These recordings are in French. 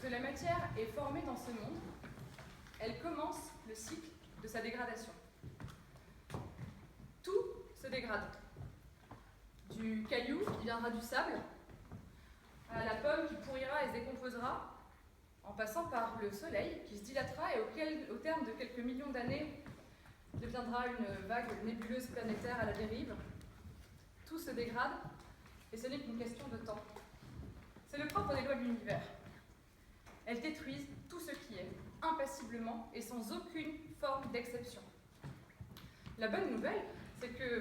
la matière est formée dans ce monde, elle commence le cycle de sa dégradation. Tout se dégrade. Du caillou qui viendra du sable, à la pomme qui pourrira et se décomposera, en passant par le soleil qui se dilatera et au terme de quelques millions d'années deviendra une vague nébuleuse planétaire à la dérive. Tout se dégrade et ce n'est qu'une question de temps. C'est le propre des lois de l'univers. Elles détruisent tout ce qui est, impassiblement et sans aucune forme d'exception. La bonne nouvelle, c'est que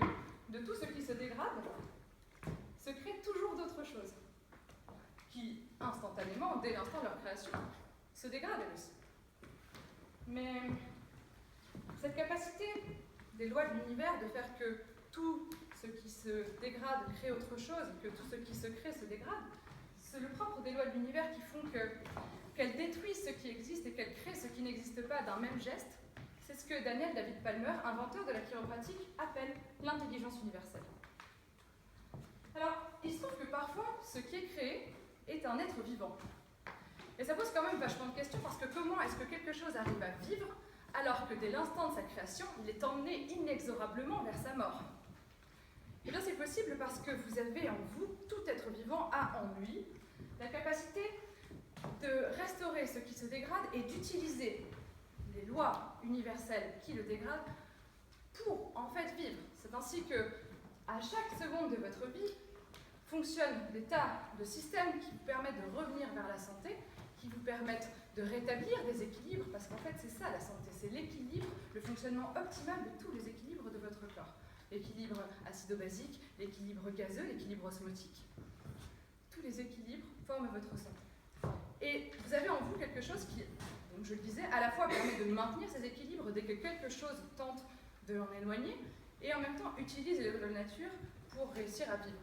de tout ce qui se dégrade, se crée toujours d'autres choses, qui, instantanément, dès l'instant de leur création, se dégradent elles aussi. Mais cette capacité des lois de l'univers de faire que tout ce qui se dégrade crée autre chose, que tout ce qui se crée se dégrade, c'est le propre des lois de l'univers qui font qu'elles détruisent ce qui existe et qu'elles créent ce qui n'existe pas d'un même geste. C'est ce que Daniel David Palmer, inventeur de la chiropratique, appelle l'intelligence universelle. Alors, il se trouve que parfois, ce qui est créé est un être vivant. Et ça pose quand même vachement de questions, parce que comment est-ce que quelque chose arrive à vivre alors que dès l'instant de sa création, il est emmené inexorablement vers sa mort? Eh bien, c'est possible parce que vous avez en vous, tout être vivant a en lui la capacité de restaurer ce qui se dégrade et d'utiliser les lois universelles qui le dégradent pour en fait vivre. C'est ainsi que, à chaque seconde de votre vie, fonctionnent des tas de systèmes qui vous permettent de revenir vers la santé, qui vous permettent de rétablir des équilibres, parce qu'en fait c'est ça la santé, c'est l'équilibre, le fonctionnement optimal de tous les équilibres de votre corps. L'équilibre acido-basique, l'équilibre gazeux, l'équilibre osmotique. Tous les équilibres forment votre santé. Et vous avez en vous quelque chose qui, donc je le disais, à la fois permet de maintenir ces équilibres dès que quelque chose tente de l'en éloigner, et en même temps utilise les lois de la nature pour réussir à vivre.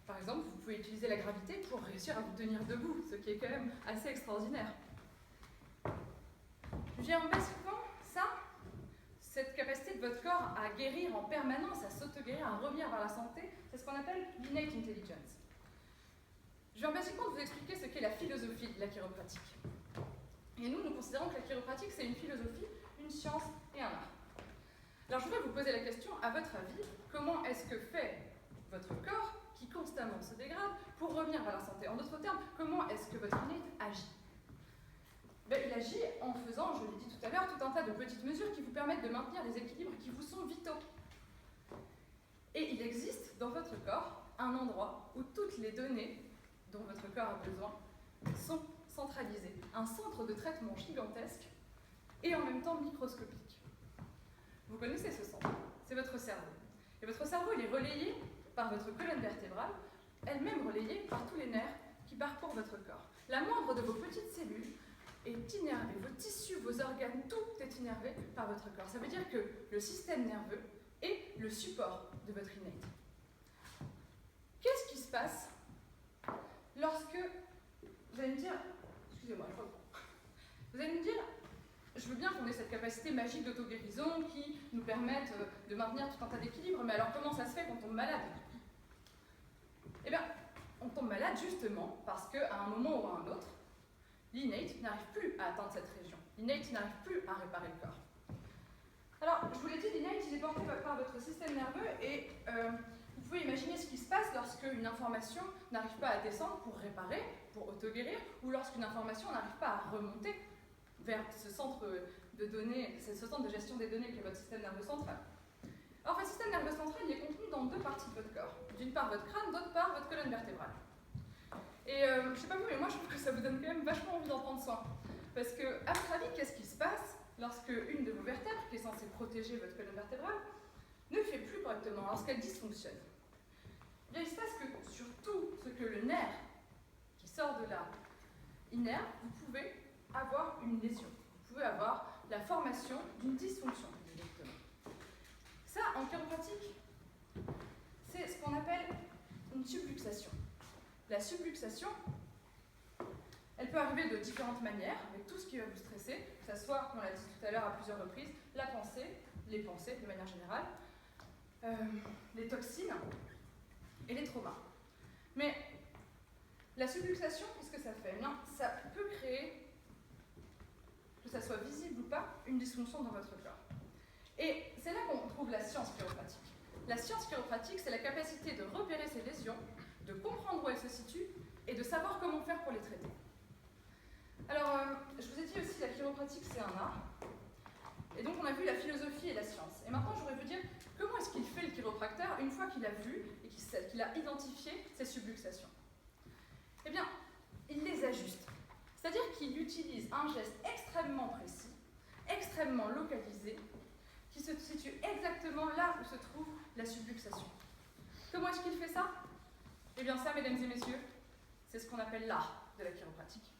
Par exemple, vous pouvez utiliser la gravité pour réussir à vous tenir debout, ce qui est quand même assez extraordinaire. Je viens en bas souvent, ça, cette capacité de votre corps à guérir en permanence, à s'auto-guérir, à revenir vers la santé, c'est ce qu'on appelle l'innate intelligence. Je vais en basiquement vous expliquer ce qu'est la philosophie de la chiropratique. Et nous considérons que la chiropratique, c'est une philosophie, une science et un art. Alors je voudrais vous poser la question, à votre avis, comment est-ce que fait votre corps, qui constamment se dégrade, pour revenir vers la santé? En d'autres termes, comment est-ce que votre innate agit? Il agit en faisant, je l'ai dit tout à l'heure, tout un tas de petites mesures qui vous permettent de maintenir des équilibres qui vous sont vitaux. Et il existe dans votre corps un endroit où toutes les données dont votre corps a besoin sont centralisées. Un centre de traitement gigantesque et en même temps microscopique. Vous connaissez ce centre, c'est votre cerveau. Et votre cerveau, il est relayé par votre colonne vertébrale, elle-même relayée par tous les nerfs qui parcourent votre corps. La moindre de vos petites cellules est innervée, vos tissus, vos organes, tout est innervé par votre corps. Ça veut dire que le système nerveux est le support de votre innate. Qu'est-ce qui se passe lorsque, vous allez me dire, excusez-moi, je reprends. Vous allez me dire, je veux bien qu'on ait cette capacité magique d'auto-guérison qui nous permette de maintenir tout un tas d'équilibres, mais alors comment ça se fait qu'on tombe malade? Eh bien, on tombe malade justement parce qu'à un moment ou à un autre, l'innate n'arrive plus à atteindre cette région. L'innate n'arrive plus à réparer le corps. Alors, je vous l'ai dit, l'innate, il est porté par votre système nerveux et vous pouvez imaginer ce qui se passe lorsque une information n'arrive pas à descendre pour réparer, pour auto-guérir, ou lorsqu'une information n'arrive pas à remonter vers ce centre de données, ce centre de gestion des données qui est votre système nerveux central. Alors, votre système nerveux central, il est contenu dans deux parties de votre corps. D'une part votre crâne, d'autre part votre colonne vertébrale. Et je ne sais pas vous, mais moi je trouve que ça vous donne quand même vachement envie d'en prendre soin. Parce que, à votre avis, qu'est-ce qui se passe lorsque une de vos vertèbres, qui est censée protéger votre colonne vertébrale, ne fait plus correctement, lorsqu'elle dysfonctionne? Eh bien, il se passe que sur tout ce que le nerf qui sort de là innerve, vous pouvez avoir une lésion. Vous pouvez avoir la formation d'une dysfonction, directement. Ça, en chiropratique, c'est ce qu'on appelle une subluxation. La subluxation, elle peut arriver de différentes manières, avec tout ce qui va vous stresser, que ce soit, on l'a dit tout à l'heure à plusieurs reprises, la pensée, les pensées de manière générale, les toxines et les traumas. Mais La subluxation, qu'est-ce que ça fait? Non, ça peut créer, que ça soit visible ou pas, une dysfonction dans votre corps. Et c'est là qu'on trouve la science chiropratique. La science chiropratique, c'est la capacité de repérer ces lésions, de comprendre où elles se situent et de savoir comment faire pour les traiter. Alors, je vous ai dit aussi, la chiropratique, c'est un art. Et donc, on a vu la philosophie et la science. Et maintenant, j'aurais vous dire, comment est-ce qu'il fait le chiropracteur une fois qu'il a vu et qu'il a identifié ces subluxations? Eh bien, il les ajuste. C'est-à-dire qu'il utilise un geste extrêmement précis, extrêmement localisé, qui se situe exactement là où se trouve la subluxation. Comment est-ce qu'il fait ça? Eh bien ça, mesdames et messieurs, c'est ce qu'on appelle l'art de la chiropratique.